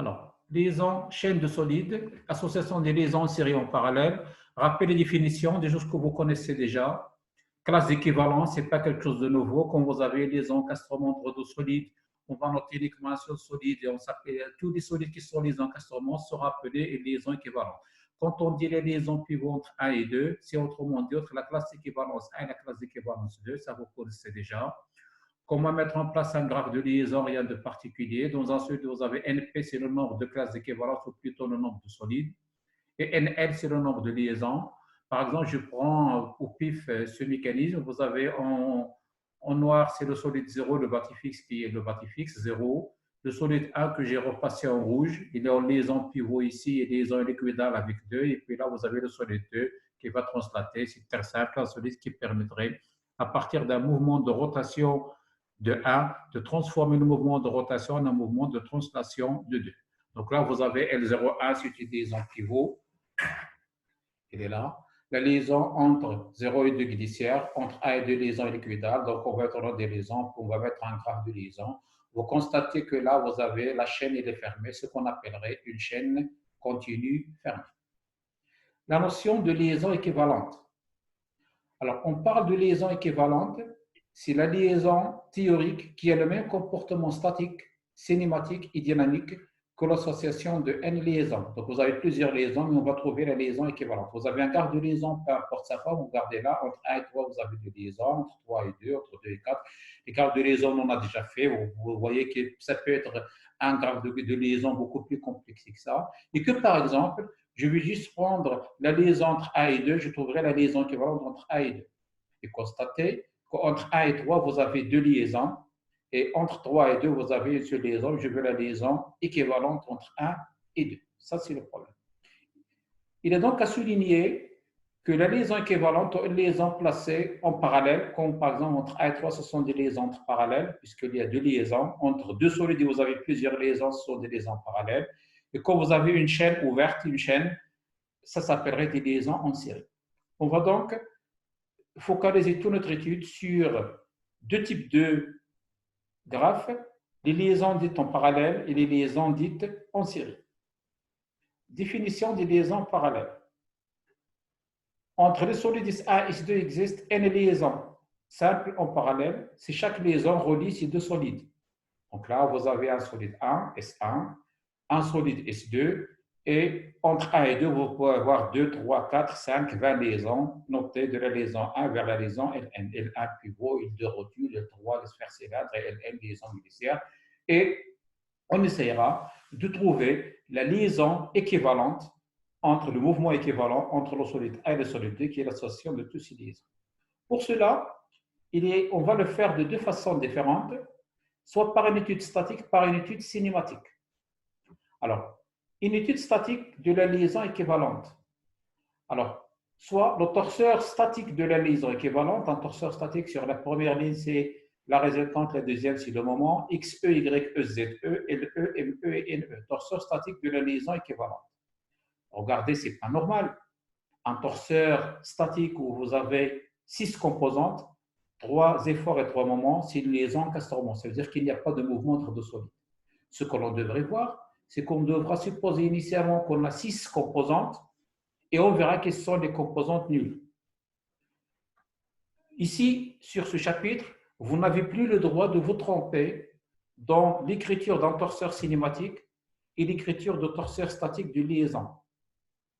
Alors, liaison, chaîne de solides, association des liaisons en série en parallèle. Rappel les définitions, des choses que vous connaissez déjà. Classe d'équivalence, ce n'est pas quelque chose de nouveau. Quand vous avez liaison Castromont entre deux solides, on va noter uniquement un seul solide et on s'appelle tous les solides qui sont liés en Castromont seront appelés liaisons équivalentes. Quand on dit les liaisons pivots entre 1 et 2, c'est autrement dit entre la classe d'équivalence 1 et la classe d'équivalence 2, ça vous connaissez déjà. Comment mettre en place un graphe de liaison, rien de particulier. Dans un solide, vous avez NP, c'est le nombre de classes d'équivalence, ou plutôt le nombre de solides. Et NL, c'est le nombre de liaisons. Par exemple, je prends au pif ce mécanisme. Vous avez en noir, c'est le solide 0, le bâti-fixe qui est le bâti-fixe 0. Le solide 1 que j'ai repassé en rouge, il est en liaison pivot ici et liaison liquidale avec 2. Et puis là, vous avez le solide 2 qui va translater. C'est très simple, un solide qui permettrait, à partir d'un mouvement de rotation de 1, de transformer le mouvement de rotation en un mouvement de translation de 2. Donc là, vous avez L01, c'est une liaison pivot. Il est là. La liaison entre 0 et 2 glissières, entre 1 et 2 liaisons liquidales. Donc, on va être des liaisons, on va mettre un graphe de liaison. Vous constatez que là, vous avez la chaîne, elle est fermée, ce qu'on appellerait une chaîne continue fermée. La notion de liaison équivalente. Alors, on parle de liaison équivalente, c'est la liaison théorique qui a le même comportement statique, cinématique et dynamique que l'association de n liaisons. Donc, vous avez plusieurs liaisons, mais on va trouver la liaison équivalente. Vous avez un quart de liaison, peu importe sa forme, vous gardez là, entre 1 et 3, vous avez deux liaisons, entre 3 et 2, entre 2 et 4. Les quarts de liaison, on en a déjà fait. Vous voyez que ça peut être un graphe de liaison beaucoup plus complexe que ça. Et que, par exemple, je vais juste prendre la liaison entre 1 et 2, je trouverai la liaison équivalente entre 1 et 2. Et constatez qu'entre 1 et 3, vous avez deux liaisons. Et entre 3 et 2, vous avez une seule liaison. Je veux la liaison équivalente entre 1 et 2. Ça, c'est le problème. Il est donc à souligner que la liaison équivalente est une liaison placée en parallèle, comme par exemple entre 1 et 3, ce sont des liaisons entre parallèles, puisqu'il y a deux liaisons. Entre deux solides, vous avez plusieurs liaisons, ce sont des liaisons parallèles. Et quand vous avez une chaîne ouverte, une chaîne, ça s'appellerait des liaisons en série. On va donc focaliser toute notre étude sur deux types de graphes, les liaisons dites en parallèle et les liaisons dites en série. Définition des liaisons parallèles. Entre les solides S1 et S2 existe n liaisons simples en parallèle si chaque liaison relie ces deux solides. Donc là, vous avez un solide 1, S1, un solide S2, et entre 1 et 2, vous pouvez avoir 2, 3, 4, 5, 20 liaisons notées de la liaison 1 vers la liaison Ln. L1 pivot, L2 rotule, L3 sphère cylindre et Ln liaison glissière. Et on essaiera de trouver la liaison équivalente entre le mouvement équivalent entre le solide 1 et le solide 2, qui est l'association de toutes ces liaisons. Pour cela, on va le faire de deux façons différentes, soit par une étude statique, par une étude cinématique. Alors, une étude statique de la liaison équivalente. Alors, soit le torseur statique de la liaison équivalente, un torseur statique sur la première ligne, c'est la résultante, la deuxième, c'est le moment, XE, YE, ZE, LE, ME et NE. Torseur statique de la liaison équivalente. Regardez, ce n'est pas normal. Un torseur statique où vous avez 6 composantes, 3 efforts et 3 moments, c'est une liaison Castromont. Ça veut dire qu'il n'y a pas de mouvement entre deux solides. Ce que l'on devrait voir, c'est qu'on devra supposer initialement qu'on a 6 composantes et on verra quelles sont les composantes nulles. Ici, sur ce chapitre, vous n'avez plus le droit de vous tromper dans l'écriture d'un torseur cinématique et l'écriture de torseur statique de liaison.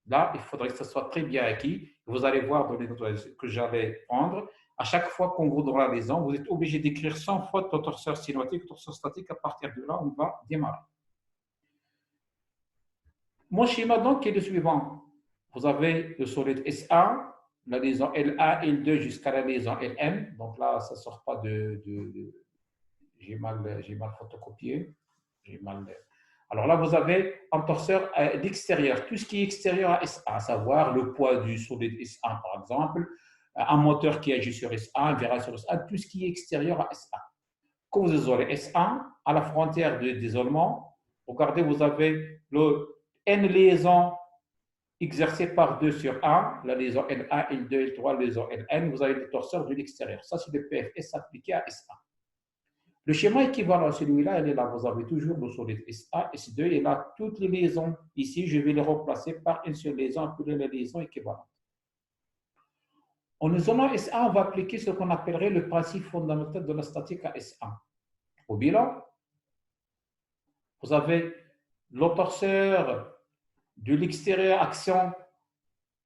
Là, il faudrait que ce soit très bien acquis. Vous allez voir dans les notes que j'allais prendre. À chaque fois qu'on vous donnera la liaison, vous êtes obligé d'écrire 100 fois de torseur cinématique, torseur statique. À partir de là, on va démarrer. Mon schéma donc est le suivant. Vous avez le solide S1, la liaison L1, L2 jusqu'à la liaison Ln. Donc là, ça ne sort pas j'ai mal photocopié. Alors là, vous avez un torseur d'extérieur. Tout ce qui est extérieur à S1, à savoir le poids du solide S1 par exemple, un moteur qui agit sur S1, un virage sur S1, tout ce qui est extérieur à S1. Quand vous isolez S1, à la frontière d'isolement, regardez, vous avez le N liaison exercée par 2 sur 1, la liaison L1, L2, L3, la liaison Ln, vous avez le torseur de l'extérieur. Ça, c'est le PFS appliqué à S1. Le schéma équivalent à celui-là, il est là. Vous avez toujours le solide SA, S2, et là, toutes les liaisons. Ici, je vais les remplacer par une seule liaison, appelée la liaison équivalente. En isolant SA, on va appliquer ce qu'on appellerait le principe fondamental de la statique à SA. Au bilan, vous avez le torseur de l'extérieur, action,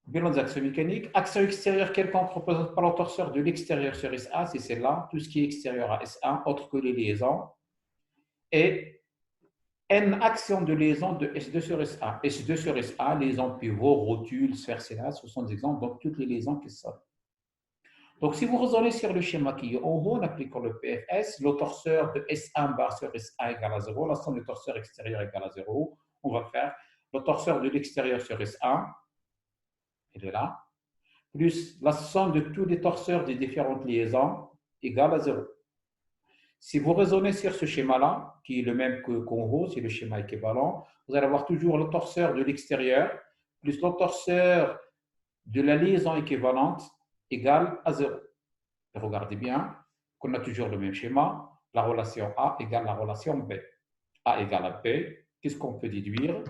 bilan des actions mécaniques. Action extérieure quelconque représente par le torseur de l'extérieur sur SA, c'est celle-là, tout ce qui est extérieur à SA, autre que les liaisons. Et N actions de liaison de S2 sur SA. S2 sur SA, liaison pivot, rotule, sphère CNA, ce sont des exemples, donc toutes les liaisons qui sortent. Donc, si vous raisonnez sur le schéma qui est en haut, en appliquant le PFS, le torseur de S1 bar sur SA égale à 0, la somme du torseur extérieur égale à 0, on va faire le torseur de l'extérieur sur S1, il est là, plus la somme de tous les torseurs des différentes liaisons égale à 0. Si vous raisonnez sur ce schéma-là, qui est le même qu'en haut, c'est le schéma équivalent, vous allez avoir toujours le torseur de l'extérieur plus le torseur de la liaison équivalente égale à 0. Et regardez bien qu'on a toujours le même schéma, la relation A égale la relation B. A égale à B, qu'est-ce qu'on peut déduire?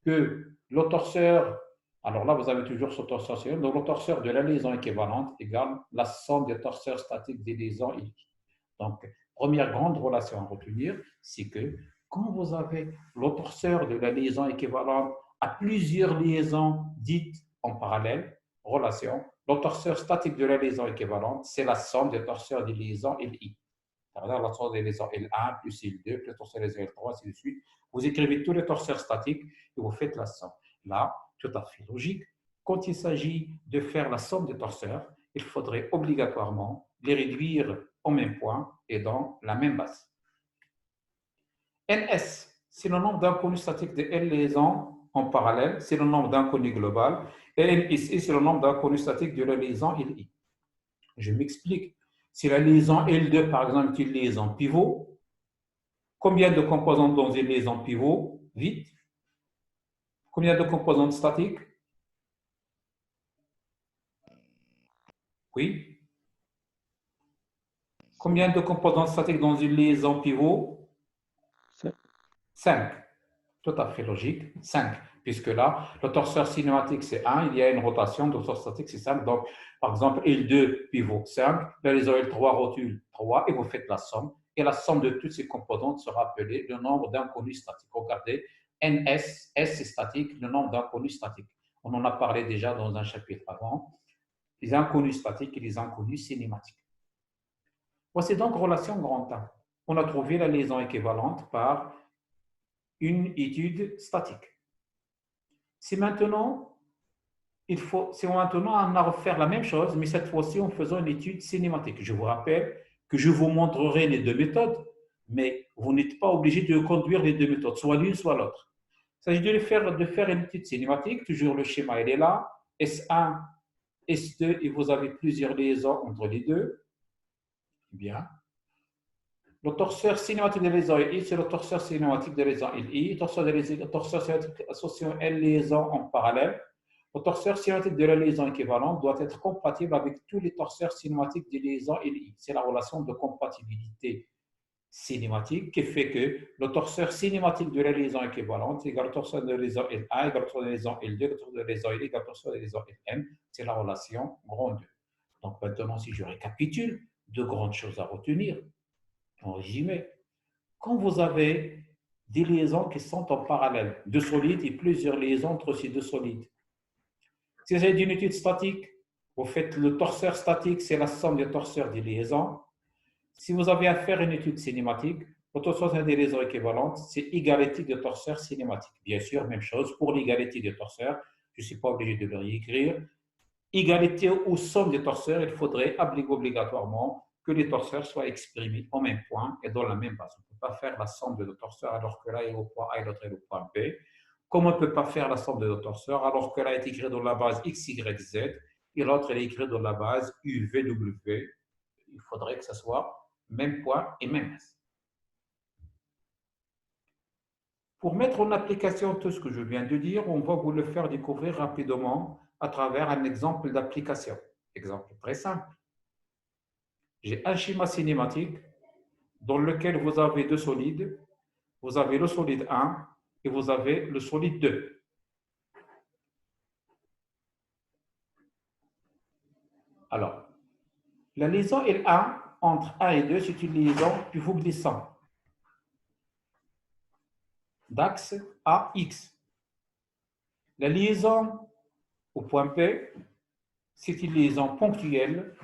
Que le torseur, alors là vous avez toujours ce torseur, donc le torseur de la liaison équivalente égale la somme des torseurs statiques des liaisons I. Donc, première grande relation à retenir, c'est que quand vous avez le torseur de la liaison équivalente à plusieurs liaisons dites en parallèle, relation, le torseur statique de la liaison équivalente, c'est la somme des torseurs des liaisons LI. C'est-à-dire la somme des liaisons L1 plus L2 plus le torseur des liaisons L3, ainsi de suite. Vous écrivez tous les torseurs statiques et vous faites la somme. Là, tout à fait logique. Quand il s'agit de faire la somme des torseurs, il faudrait obligatoirement les réduire au même point et dans la même base. NS, c'est le nombre d'inconnus statiques de L liaisons en parallèle, c'est le nombre d'inconnus global. Et NSI, c'est le nombre d'inconnus statiques de la liaison LI. Je m'explique. Si la liaison L2, par exemple, est une liaison pivot, combien de composantes dans une liaison pivot? Vite. Combien de composantes statiques? Oui. Combien de composantes statiques dans une liaison pivot? 5. Tout à fait logique. 5. Puisque là, le torseur cinématique, c'est 1. Il y a une rotation. Le torseur statique, c'est 5. Donc, par exemple, L2, pivot 5. La liaison L3, rotule 3. Et vous faites la somme. Et la somme de toutes ces composantes sera appelée le nombre d'inconnus statiques. Regardez, NS, S c'est statique, le nombre d'inconnus statiques. On en a parlé déjà dans un chapitre avant. Les inconnus statiques et les inconnus cinématiques. Voici donc relation grand A. On a trouvé la liaison équivalente par une étude statique. C'est maintenant, on a refaire la même chose, mais cette fois-ci en faisant une étude cinématique. Je vous rappelle que je vous montrerai les deux méthodes, mais vous n'êtes pas obligé de conduire les deux méthodes, soit l'une, soit l'autre. Il s'agit de faire une étude cinématique, toujours le schéma il est là, S1, S2, et vous avez plusieurs liaisons entre les deux. Bien. Le torseur cinématique de liaison LI, c'est le torseur cinématique de liaison LI. Le torseur cinématique associé L liaison en parallèle. Le torseur cinématique de la liaison équivalente doit être compatible avec tous les torseurs cinématiques de liaison LI. C'est la relation de compatibilité cinématique qui fait que le torseur cinématique de la liaison équivalente égale le torseur de la liaison L1 égale le torseur de la liaison L2 égale le torseur de la liaison LI égale le torseur de la liaison LM. C'est la relation grande 2. Donc maintenant, si je récapitule, deux grandes choses à retenir. En résumé, quand vous avez des liaisons qui sont en parallèle, deux solides et plusieurs liaisons entre ces deux solides, si vous avez une étude statique, vous faites le torseur statique, c'est la somme des torseurs des liaisons. Si vous avez à faire une étude cinématique, le torseur des liaisons équivalentes, c'est égalité de torseurs cinématiques. Bien sûr, même chose pour l'égalité des torseurs, je ne suis pas obligé de le réécrire. Égalité ou somme des torseurs, il faudrait obligatoirement que les torseurs soient exprimés au même point et dans la même base. On ne peut pas faire la somme de deux torseurs alors que l'un est au point A et l'autre est au point B. Comme on ne peut pas faire la somme de deux torseurs alors que l'un est écrit dans la base X, Y, Z et l'autre est écrit dans la base U, V, W. Il faudrait que ce soit même point et même base. Pour mettre en application tout ce que je viens de dire, on va vous le faire découvrir rapidement à travers un exemple d'application. Exemple très simple. J'ai un schéma cinématique dans lequel vous avez deux solides. Vous avez le solide 1 et vous avez le solide 2. Alors, la liaison L1 entre 1 et 2, c'est une liaison pivot glissant d'axe AX. La liaison au point P, c'est une liaison ponctuelle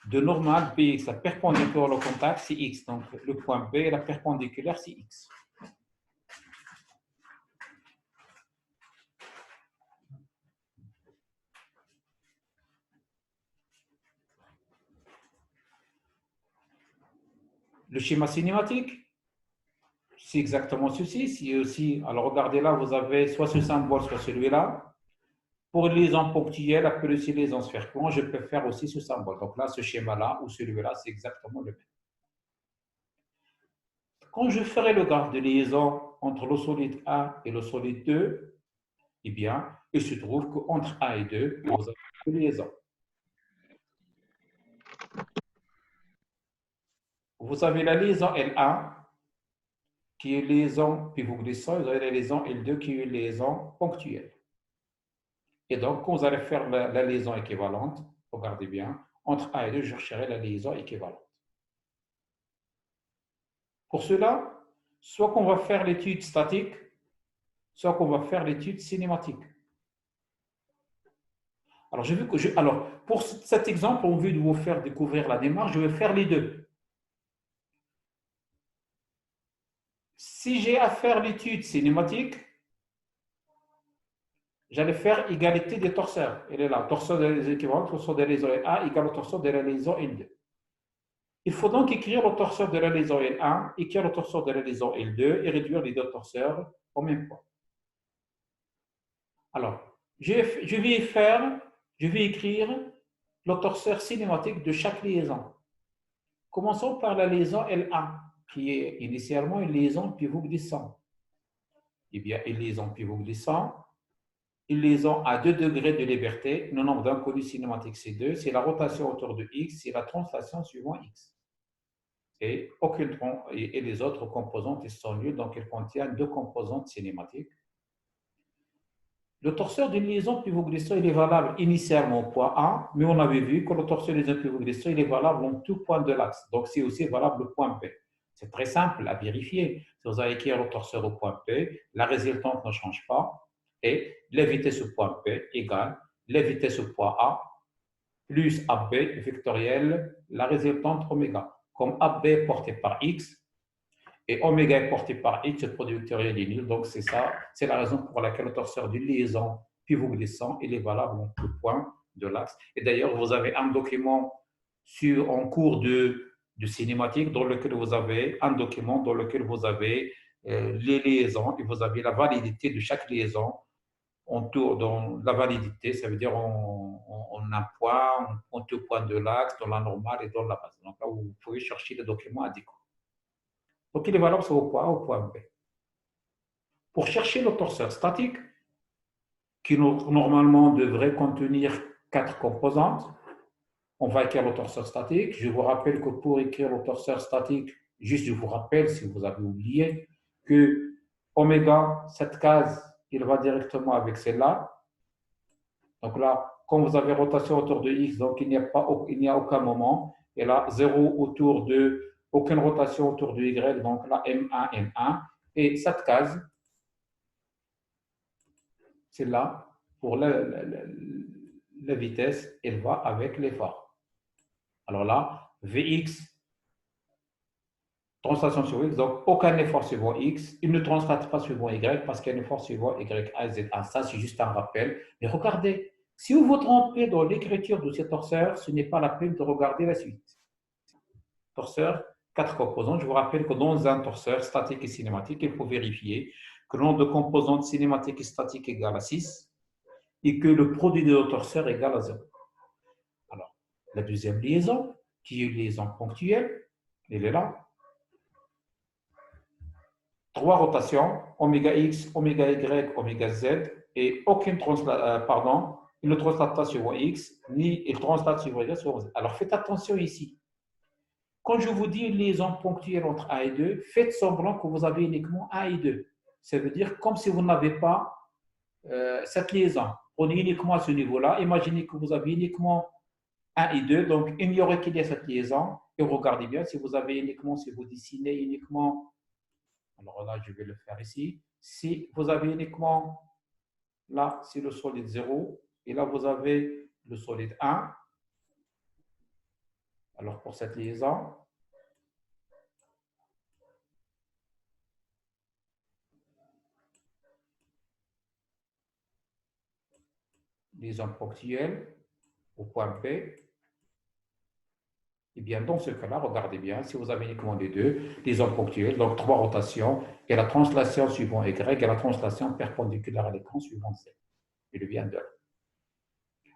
de normale BX. La perpendiculaire au contact, c'est X. Donc, le point P, la perpendiculaire, c'est X. Le schéma cinématique, c'est exactement ceci. Si aussi, alors regardez là, vous avez soit ce symbole, soit celui-là. Pour les liaisons ponctuelles, appelées aussi liaisons sphères plans, je peux faire aussi ce symbole. Donc là, ce schéma-là ou celui-là, c'est exactement le même. Quand je ferai le graphe de liaison entre le solide 1 et le solide 2, eh bien, il se trouve qu'entre 1 et 2, vous avez une liaison. Vous avez la liaison L1, qui est liaison pivot glissant, et vous avez la liaison L2, qui est liaison ponctuelle. Et donc, quand vous allez faire la liaison équivalente, regardez bien, entre 1 et 2, je chercherai la liaison équivalente. Pour cela, soit qu'on va faire l'étude statique, soit qu'on va faire l'étude cinématique. Alors, pour cet exemple, au lieu de vous faire découvrir la démarche, je vais faire les deux. Si j'ai à faire l'étude cinématique, j'allais faire égalité des torseurs. Elle est là, torseur des équivalents, torseur de la liaison L1 égale au torseur de la liaison L2. Il faut donc écrire le torseur de la liaison L1, écrire le torseur de la liaison L2 et réduire les deux torseurs au même point. Alors, je vais écrire le torseur cinématique de chaque liaison. Commençons par la liaison L1, qui est initialement une liaison pivot glissant. Eh bien, une liaison pivot glissant, une liaison à 2 degrés de liberté, le nombre d'inconnus cinématiques c'est 2, c'est la rotation autour de X, c'est la translation suivant X. Et les autres composantes sont nulles, donc elles contiennent deux composantes cinématiques. Le torseur d'une liaison pivot glissant, il est valable initialement au point A, mais on avait vu que le torseur d'une liaison pivot glissant, il est valable en tout point de l'axe. Donc, c'est aussi valable au point P. C'est très simple à vérifier. Si vous avez écrit le torseur au point P, la résultante ne change pas et la vitesse au point P égale la vitesse au point A plus AB vectoriel, la résultante oméga. Comme AB est porté par X et oméga est porté par X, le produit vectoriel est nul. Donc, c'est ça, c'est la raison pour laquelle le torseur d'une liaison pivot glissant, il est valable en tout point de l'axe. Et d'ailleurs, vous avez un document en cours de cinématique dans lequel vous avez un document dans lequel vous avez les liaisons et vous avez la validité de chaque liaison dans la validité, ça veut dire en un point, en tout point de l'axe, dans la normale et dans la base. Donc là, vous pouvez chercher le document adéquat. Donc il est valable sur au point B. Pour chercher le torseur statique, qui normalement devrait contenir 4 composantes, on va écrire le torseur statique. Je vous rappelle que pour écrire le torseur statique, juste je vous rappelle, si vous avez oublié, que oméga, cette case, il va directement avec celle-là. Donc là, quand vous avez rotation autour de X, donc il n'y a aucun moment. Et là, 0 autour de, aucune rotation autour de Y, donc là, M1, M1. Et cette case, celle-là, pour la vitesse, elle va avec l'effort. Alors là, Vx, translation sur X, donc aucun effort suivant X. Il ne translate pas suivant Y parce qu'il y a un effort suivant Y, A, Z, A. Ça, c'est juste un rappel. Mais regardez, si vous vous trompez dans l'écriture de ces torseurs, ce n'est pas la peine de regarder la suite. Torseur, 4 composantes. Je vous rappelle que dans un torseur statique et cinématique, il faut vérifier que le nombre de composantes cinématiques et statiques est égal à 6 et que le produit de nos torseurs est égal à 0. Alors, la deuxième liaison, qui est une liaison ponctuelle, elle est là. 3 rotations, oméga X, oméga Y, oméga Z, et aucune il ne translate pas sur X, ni il translate sur Y, sur Z. Alors, faites attention ici. quand je vous dis liaison ponctuelle entre A et 2, faites semblant que vous avez uniquement A et 2. Ça veut dire comme si vous n'avez pas cette liaison. Prenez uniquement à ce niveau-là. Imaginez que vous avez uniquement 1 et 2, donc ignorez qu'il y a cette liaison et regardez bien si vous avez uniquement, si vous dessinez uniquement, alors là je vais le faire ici, si vous avez uniquement, là c'est le solide 0 et là vous avez le solide 1, alors pour cette liaison, liaison ponctuelle au point P, et bien dans ce cas-là, regardez bien, si vous avez uniquement les deux, liaison ponctuelle, donc 3 rotations, et la translation suivant Y, et la translation perpendiculaire à l'écran suivant Z. Il vient de là.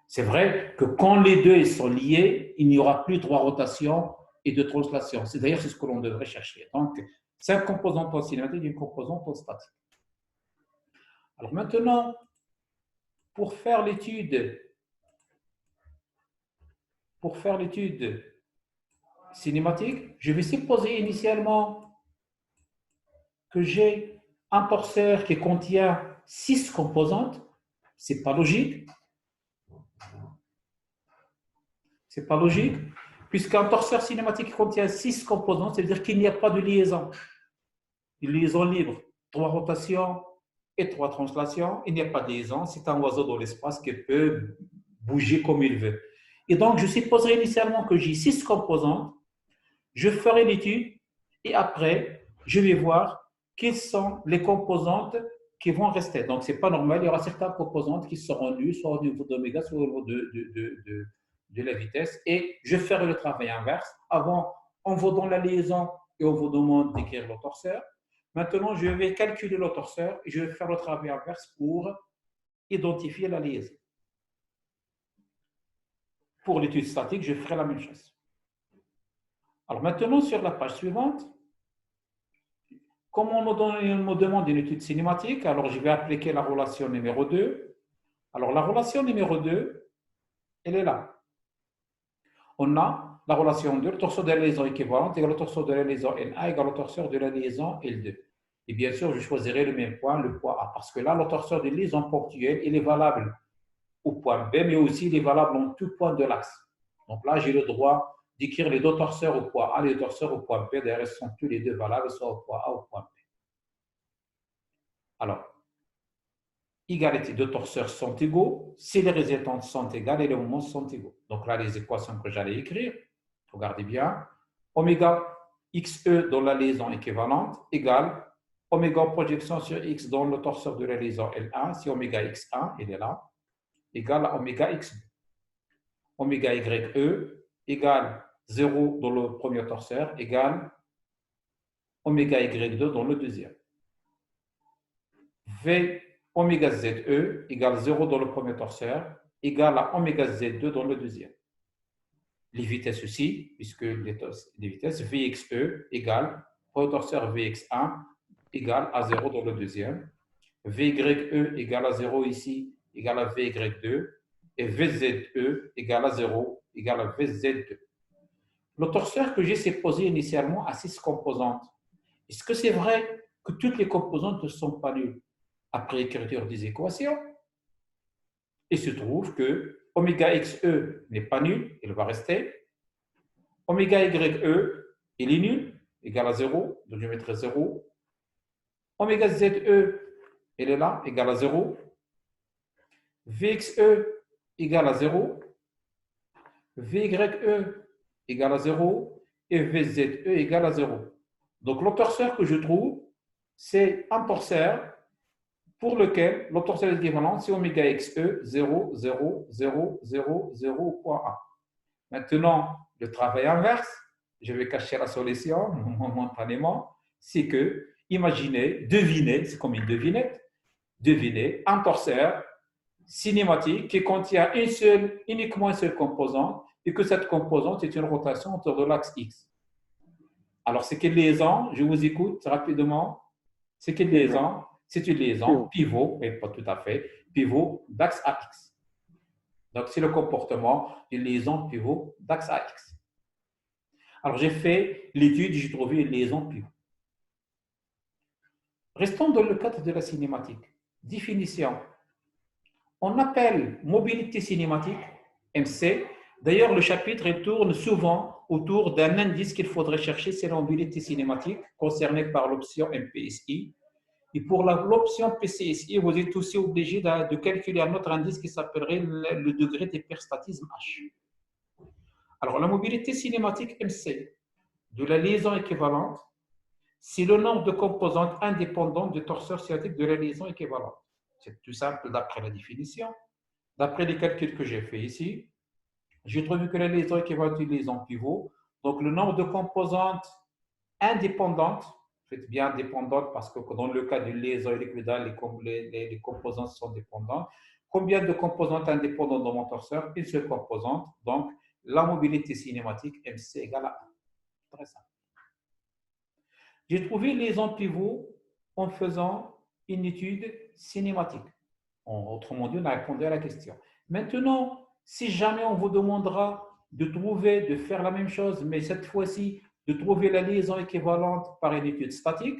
C'est vrai que quand les deux sont liés, il n'y aura plus 3 rotations et de translation. C'est d'ailleurs ce que l'on devrait chercher. Donc, 5 composantes en cinématique et une composante en statique. Alors maintenant, pour faire l'étude cinématique, je vais supposer initialement que j'ai un torseur qui contient 6 composantes. C'est pas logique. C'est pas logique, puisqu'un torseur cinématique contient 6 composantes, c'est-à-dire qu'il n'y a pas de liaison. Une liaison libre, 3 rotations et 3 translations. Il n'y a pas de liaison, c'est un oiseau dans l'espace qui peut bouger comme il veut. Et donc, je supposerai initialement que j'ai 6 composantes. Je ferai l'étude et après, je vais voir quelles sont les composantes qui vont rester. Donc, ce n'est pas normal. Il y aura certaines composantes qui seront nues, soit au niveau d'oméga, soit au niveau de la vitesse. Et je ferai le travail inverse. Avant, on va dans la liaison et on vous demande d'écrire le torseur. Maintenant, je vais calculer le torseur et je vais faire le travail inverse pour identifier la liaison. Pour l'étude statique, je ferai la même chose. Alors maintenant, sur la page suivante, comme on me demande une étude cinématique, alors je vais appliquer la relation numéro 2. Alors la relation numéro 2, elle est là. On a la relation 2, le torseur de la liaison équivalente égale le torseur de la liaison N1 égale le torseur de la liaison L2. Et bien sûr, je choisirai le même point, le point A, parce que là, le torseur de liaison ponctuelle, il est valable au point B, mais aussi il est valable en tout point de l'axe. Donc là, j'ai le droit d'écrire les deux torseurs au point A, les deux torseurs au point B. D'ailleurs, ils sont tous les deux valables, soit au point A ou au point B. Alors, égalité de torseurs sont égaux si les résultantes sont égales et les moments sont égaux. Donc là, les équations que j'allais écrire, regardez bien, oméga xe dans la liaison équivalente égale oméga projection sur x dans le torseur de la liaison L1, si oméga x1, il est là, égale à oméga x2. Oméga ye égale 0 dans le premier torseur, égale oméga y2 dans le deuxième. V oméga ze égale 0 dans le premier torseur, égale à oméga z2 dans le deuxième. Les vitesses aussi, puisque les vitesses Vxe égale, pour le torseur Vx1 égale à 0 dans le deuxième. Vye égale à 0 ici, égale à Vy2, et Vze égale à 0, égale à Vz2. Le torseur que j'ai supposé initialement a 6 composantes. Est-ce que c'est vrai que toutes les composantes ne sont pas nulles? Après écriture des équations, il se trouve que oméga xe n'est pas nul, il va rester. Oméga ye, il est nul, égal à 0, donc je mettrai 0. Oméga ze, il est là, égal à 0. Vxe égale à 0. Vye égale à 0. Et Vze égale à 0. Donc le torseur que je trouve, c'est un torseur pour lequel le torseur équivalent, c'est oméga xe 0, 0, 0, 0, 0.1. Maintenant, le travail inverse, je vais cacher la solution momentanément, c'est que, imaginez, devinez, c'est comme une devinette, devinez un torseur cinématique qui contient uniquement une seule composante et que cette composante est une rotation autour de l'axe X. Alors, c'est quelle liaison? Je vous écoute rapidement. C'est quelle liaison? C'est une liaison pivot, mais pas tout à fait, pivot d'axe AX. Donc, c'est le comportement d'une liaison pivot d'axe AX. Alors, j'ai fait l'étude, j'ai trouvé une liaison pivot. Restons dans le cadre de la cinématique. Définition. On appelle mobilité cinématique, MC. D'ailleurs, le chapitre tourne souvent autour d'un indice qu'il faudrait chercher, c'est la mobilité cinématique concernée par l'option MPSI. Et pour l'option PCSI, vous êtes aussi obligé de calculer un autre indice qui s'appellerait le degré d'hyperstatisme H. Alors, la mobilité cinématique MC de la liaison équivalente, c'est le nombre de composantes indépendantes du torseur cinématique de la liaison équivalente. C'est tout simple d'après la définition. D'après les calculs que j'ai fait ici, j'ai trouvé que la liaison équivalente est une liaison pivot. Donc, le nombre de composantes indépendantes, faites bien indépendantes parce que dans le cas d'une liaison équidale, les composantes sont dépendantes. Combien de composantes indépendantes dans mon torseur? Une seule composante. Donc, la mobilité cinématique MC égale à 1. Très simple. J'ai trouvé les liaisons pivots en faisant une étude cinématique. Autrement dit, on a répondu à la question. Maintenant, si jamais on vous demandera de trouver, de faire la même chose, mais cette fois-ci, de trouver la liaison équivalente par une étude statique,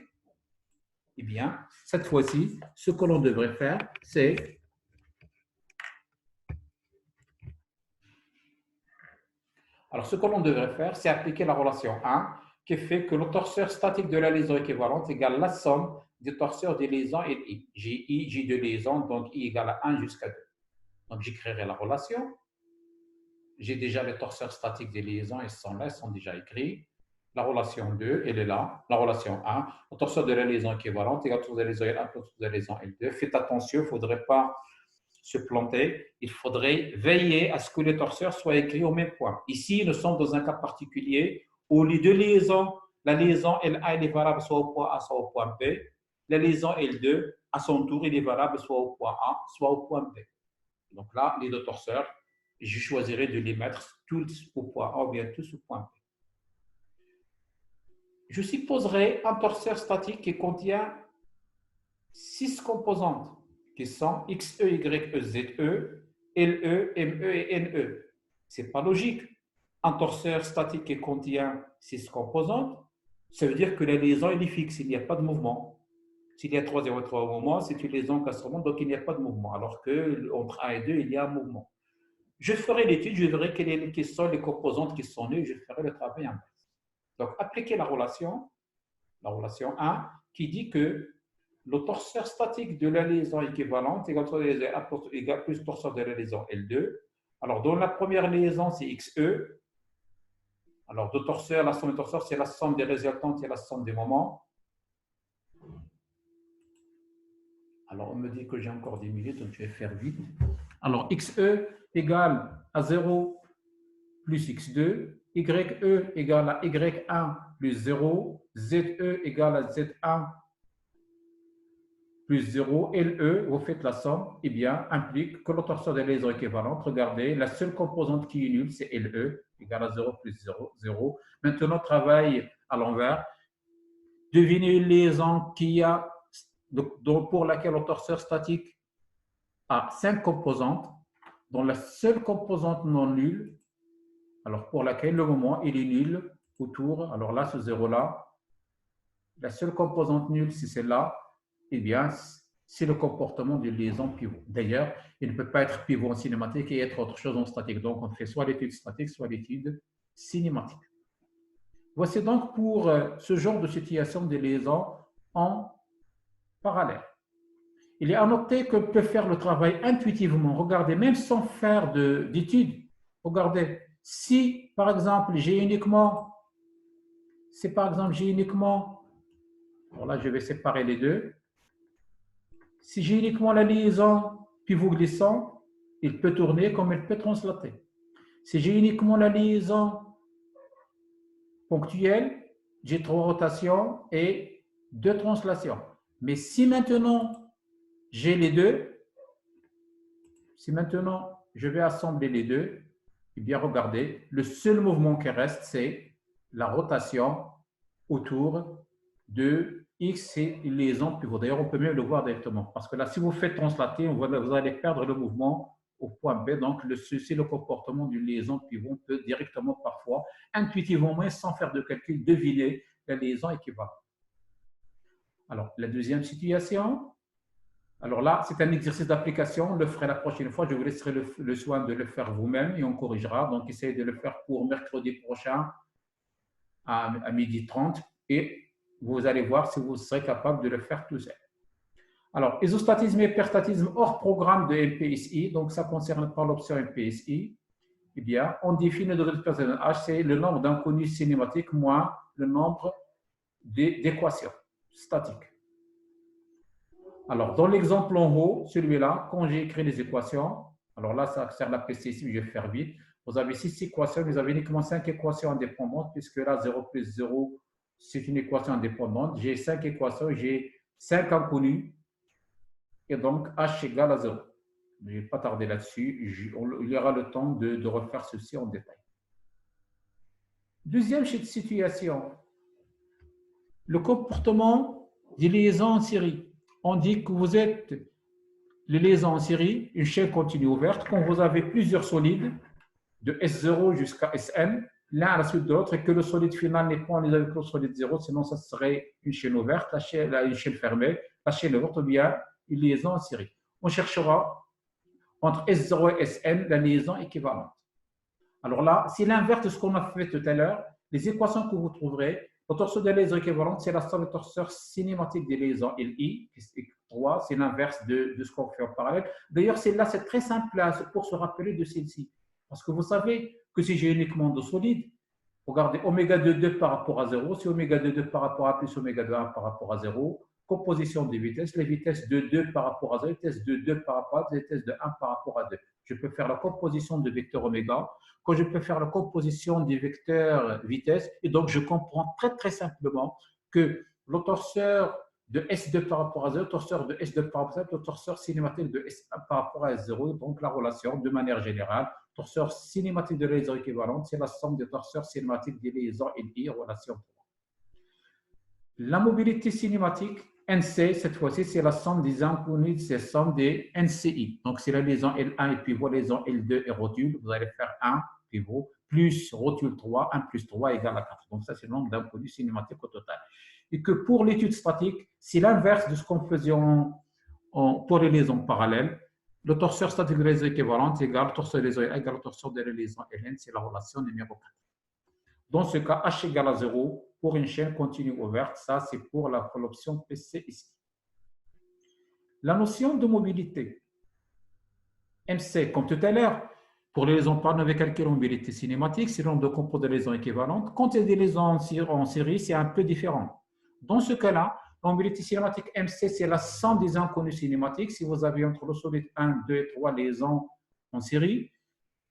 eh bien, cette fois-ci, ce que l'on devrait faire, c'est appliquer la relation 1 qui fait que le torseur statique de la liaison équivalente égale la somme des torseurs des liaisons et I. J'ai I, j'ai deux liaisons, donc I égale à 1 jusqu'à 2. Donc, j'écrirai la relation. J'ai déjà les torseurs statiques des liaisons, ils sont là, ils sont déjà écrits. La relation 2, elle est là. La relation 1, le torseur de la liaison équivalente égale le torseur de la liaison L1 plus le torseur de la liaison L2. Faites attention, il ne faudrait pas se planter. Il faudrait veiller à ce que les torseurs soient écrits au même point. Ici, nous sommes dans un cas particulier où les deux liaisons, la liaison L1 est valable soit au point A, soit au point B. La liaison L2, à son tour, il est valable soit au point A, soit au point B. Donc là, les deux torseurs, je choisirai de les mettre tous au point A ou bien tous au point B. Je supposerai un torseur statique qui contient 6 composantes qui sont XE, YE, ZE, LE, ME et NE. Ce n'est pas logique. Un torseur statique qui contient 6 composantes, ça veut dire que la liaison est fixe, il n'y a pas de mouvement. S'il y a 3 0, 3 mouvements, c'est une liaison castromante, donc il n'y a pas de mouvement. Alors qu'entre 1 et 2, il y a un mouvement. Je ferai l'étude, je verrai quelles sont les composantes qui sont nées, je ferai le travail inverse. Donc, appliquez la relation 1, qui dit que le torseur statique de la liaison équivalente égale plus le torseur de la liaison L2. Alors, dans la première liaison, c'est XE. Alors, deux torseurs, la somme des torseurs, c'est la somme des résultantes et la somme des moments. Alors, on me dit que j'ai encore 10 minutes, donc je vais faire vite. Alors, XE égale à 0 plus X2, YE égale à Y1 plus 0, ZE égale à Z1 plus 0, LE, vous faites la somme, eh bien, implique que le torseur de la liaison équivalente, regardez, la seule composante qui est nulle, c'est LE, égale à 0 plus 0, 0. Maintenant, travail à l'envers. Devinez une liaison pour laquelle le torseur statique a 5 composantes, dont la seule composante non nulle, alors pour laquelle le moment il est nul autour, alors là, ce 0-là, la seule composante nulle, c'est celle-là, eh bien, c'est le comportement d'une liaison pivot. D'ailleurs, il ne peut pas être pivot en cinématique et être autre chose en statique. Donc, on fait soit l'étude statique, soit l'étude cinématique. Voici donc pour ce genre de situation de liaison en parallèle. Il est à noter qu'on peut faire le travail intuitivement. Regardez, même sans faire d'études. Regardez, si par exemple j'ai uniquement, alors là je vais séparer les deux. Si j'ai uniquement la liaison pivot glissant, il peut tourner comme il peut translater. Si j'ai uniquement la liaison ponctuelle, j'ai 3 rotations et 2 translations. Mais si maintenant j'ai les deux, si maintenant je vais assembler les deux, eh bien regardez, le seul mouvement qui reste, c'est la rotation autour de X et liaison pivot. D'ailleurs, on peut même le voir directement. Parce que là, si vous faites translater, vous allez perdre le mouvement au point B. Donc, c'est le comportement d'une liaison pivot. On peut directement, parfois, intuitivement, sans faire de calcul, deviner la liaison équivalente. Alors, la deuxième situation, alors là, c'est un exercice d'application. On le ferai la prochaine fois. Je vous laisserai le soin de le faire vous-même et on corrigera. Donc, essayez de le faire pour mercredi prochain à 12h30 et vous allez voir si vous serez capable de le faire tout seul. Alors, isostatisme et hyperstatisme hors programme de MPSI, donc ça ne concerne pas l'option MPSI. Eh bien, on définit le degré de perturbation H, c'est le nombre d'inconnus cinématiques moins le nombre d'équations statiques. Alors, dans l'exemple en haut, celui-là, quand j'ai écrit les équations, alors là, ça sert la PCSI, je vais faire vite. Vous avez 6 équations, vous avez uniquement 5 équations indépendantes, puisque là, 0 plus 0, c'est une équation indépendante. J'ai 5 équations, j'ai 5 inconnus, et donc H égale à 0. Je ne vais pas tarder là-dessus, il y aura le temps de refaire ceci en détail. Deuxième situation, le comportement des liaisons en série. On dit que vous êtes les liaisons en série, une chaîne continue ouverte, quand vous avez plusieurs solides, de S0 jusqu'à Sn, l'un à la suite de l'autre, et que le solide final n'est pas en liaison avec le solide 0, sinon ça serait une chaîne ouverte, une chaîne fermée, la chaîne ouverte ou bien une liaison en série. On cherchera entre S0 et Sn la liaison équivalente. Alors là, c'est l'inverse de ce qu'on a fait tout à l'heure. Les équations que vous trouverez, le torseur des liaisons équivalentes, c'est la somme des torseurs cinématiques des liaisons Li. 3, c'est l'inverse de ce qu'on fait en parallèle. D'ailleurs, celle-là, c'est très simple pour se rappeler de celle-ci. Parce que vous savez que si j'ai uniquement deux solides, regardez, oméga de 2 par rapport à 0, c'est oméga de 2 par rapport à plus oméga de 1 par rapport à 0. Composition des vitesses, les vitesses de 2 par rapport à 0, les vitesses de 2 par rapport à 0, les vitesses de 1 par rapport à 2. Je peux faire la composition de vecteurs oméga, quand je peux faire la composition des vecteurs vitesse, et donc je comprends très simplement que le torseur de S2 par rapport à 0, le torseur de S2 par rapport à 0, le torseur cinématique de S1 par rapport à S0, donc la relation de manière générale, torseur cinématique de liaison équivalente, c'est la somme des torseurs cinématiques des liaisons LI, relation 3. La mobilité cinématique, NC, cette fois-ci, c'est la somme des inconnus, c'est la somme des NCI. Donc, c'est la liaison L1 et pivot, liaison L2 et rotule. Vous allez faire 1 pivot plus rotule 3, 1 plus 3 égale à 4. Donc, ça, c'est le nombre d'inconnus cinématiques au total. Et que pour l'étude statique, c'est l'inverse de ce qu'on faisait pour les liaisons parallèles. Le torseur statique de la liaison équivalente égale le torseur de la liaison égale le torseur de la liaison Ln, c'est la relation numéro 4. Dans ce cas, H égale à 0 pour une chaîne continue ouverte. Ça, c'est pour l'option PC ici. La notion de mobilité. MC, comme tout à l'heure, pour les liaisons parallèles avec calcul mobilité cinématique, c'est le nombre de compos de liaisons équivalentes. Quand il y a des liaisons en série, c'est un peu différent. Dans ce cas-là, la mobilité cinématique MC, c'est la somme des inconnus cinématiques. Si vous avez entre le solide 1, 2 et 3 liaisons en série,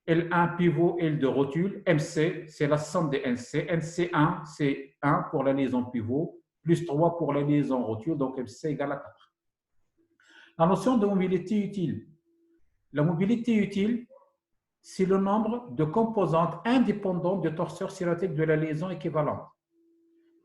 L1 pivot, L2 rotule, MC, c'est la somme des NC. NC1, c'est 1 pour la liaison pivot, plus 3 pour la liaison rotule, donc MC égale à 4. La notion de mobilité utile. La mobilité utile, c'est le nombre de composantes indépendantes de torseurs cinématiques de la liaison équivalente.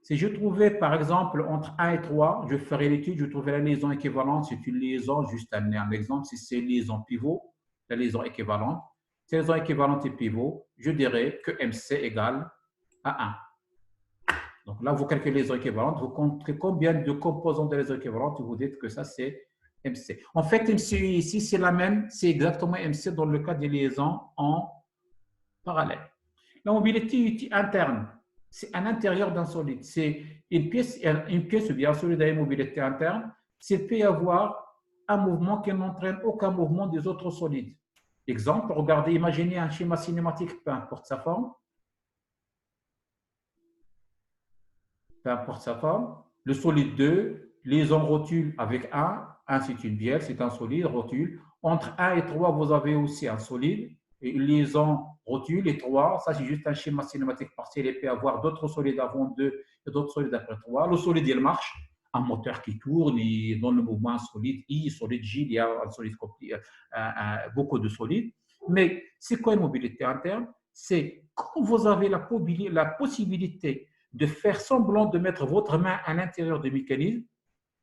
Si je trouvais, par exemple, entre 1 et 3, je ferais l'étude, je trouvais la liaison équivalente, c'est une liaison, juste amener un exemple, si c'est liaison pivot, la liaison équivalente. Si liaison équivalente et pivot, je dirais que MC égale à 1. Donc là, vous calculez les liaisons équivalentes, vous comptez combien de composants de liaison équivalente et vous dites que ça, c'est MC. En fait, MCU ici, c'est la même, c'est exactement MC dans le cas des liaisons en parallèle. La mobilité interne, c'est à l'intérieur d'un solide. C'est une pièce ou bien un solide à une mobilité interne, c'est peut y avoir un mouvement qui n'entraîne aucun mouvement des autres solides. Exemple, regardez, imaginez un schéma cinématique, peu importe sa forme. Peu importe sa forme. Le solide 2, liaison rotule avec 1 c'est une bielle, c'est un solide, rotule. Entre 1 et 3, vous avez aussi un solide, et une liaison rotule, et 3, ça c'est juste un schéma cinématique partiel, il peut y avoir d'autres solides avant 2 et d'autres solides après 3. Le solide, il marche, un moteur qui tourne, et dans le mouvement solide I, solide J, il y a un solide, beaucoup de solides. Mais c'est quoi une mobilité interne? C'est quand vous avez la possibilité de faire semblant de mettre votre main à l'intérieur du mécanisme,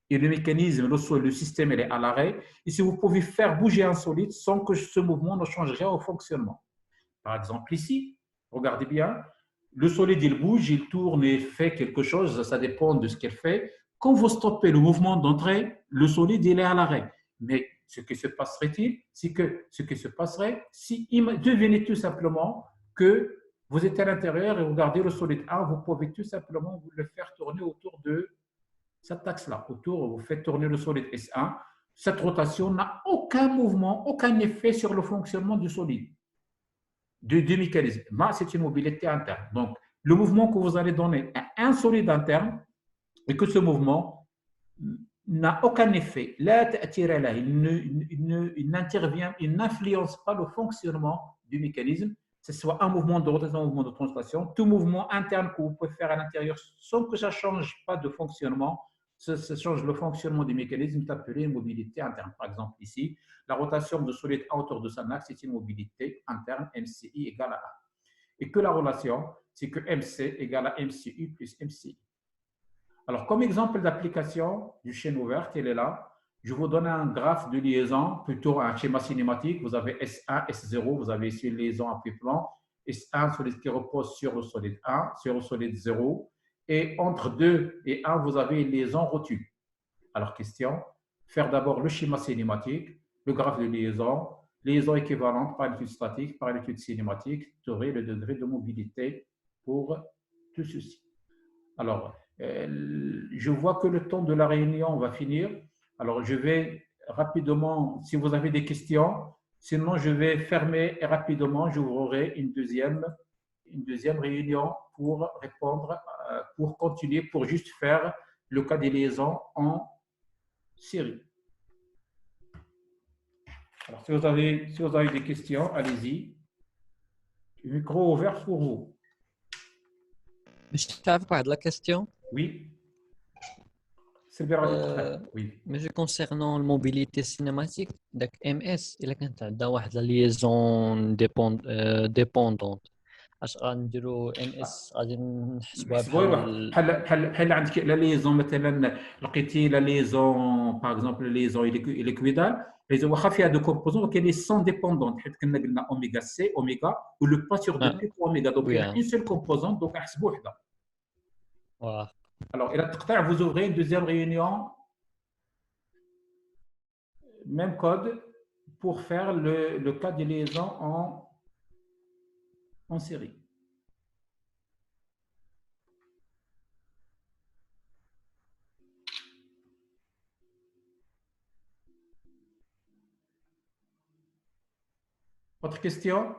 et le mécanisme, le système, il est à l'arrêt. Et si vous pouvez faire bouger un solide sans que ce mouvement ne change rien au fonctionnement. Par exemple, ici, regardez bien, le solide, il bouge, il tourne et fait quelque chose, ça dépend de ce qu'il fait. Quand vous stoppez le mouvement d'entrée, le solide, il est à l'arrêt. Mais ce qui se passerait-il, c'est que ce qui se passerait, si devinez tout simplement que vous êtes à l'intérieur et vous regardez le solide 1, vous pouvez tout simplement vous le faire tourner autour de cet axe-là, autour, vous faites tourner le solide S1. Cette rotation n'a aucun mouvement, aucun effet sur le fonctionnement du solide, du mécanisme. C'est une mobilité interne. Donc, le mouvement que vous allez donner à un solide interne, et que ce mouvement n'a aucun effet, il n'intervient, il n'influence pas le fonctionnement du mécanisme, que ce soit un mouvement de rotation, un mouvement de translation, tout mouvement interne que vous pouvez faire à l'intérieur sans que ça ne change pas de fonctionnement, ça change le fonctionnement du mécanisme, c'est appelé une mobilité interne. Par exemple, ici, la rotation de solide autour de son axe, c'est une mobilité interne, MCI égale à 1. Et que la relation, c'est que MC égale à MCU plus MCI. Alors, comme exemple d'application du chaîne ouverte, il est là. Je vous donne un graphe de liaison, plutôt un schéma cinématique. Vous avez S1, S0, vous avez ici une liaison à plan. S1, solide qui repose sur le solide 1, sur le solide 0. Et entre 2 et 1, vous avez une liaison rotule. Alors, question, faire d'abord le schéma cinématique, le graphe de liaison équivalente par l'étude statique, par l'étude cinématique, tu aurais le degré de mobilité pour tout ceci. Alors, je vois que le temps de la réunion va finir. Alors, je vais rapidement, si vous avez des questions, sinon je vais fermer rapidement, j'ouvrirai une deuxième réunion pour répondre, pour continuer, pour juste faire le cas des liaisons en série. Alors, si vous avez des questions, allez-y. Le micro ouvert pour vous. Je t'avais la question. Oui. C'est bien. Oui. Mais concernant la mobilité cinématique, donc MS, il y a une liaison dépendante. اش غنديروا ام اس غادي نحسبوها بحال عندك لا ليزون مثلا لقيتي لا ليزون باغ اكزومبل ليزون ليكويدال ليزون واخا فيها دو كومبوزون ولكن لي سون ديبوندون حيت كنا قلنا اوميغا سي اوميغا ولو با سور دو بي اوميغا دونك كاين اون سول كومبوزون دونك نحسبوا وحده. واه الوغ الى تقطع vous ouvrez une deuxième réunion même code pour faire le cas de liaison en série. Autre question?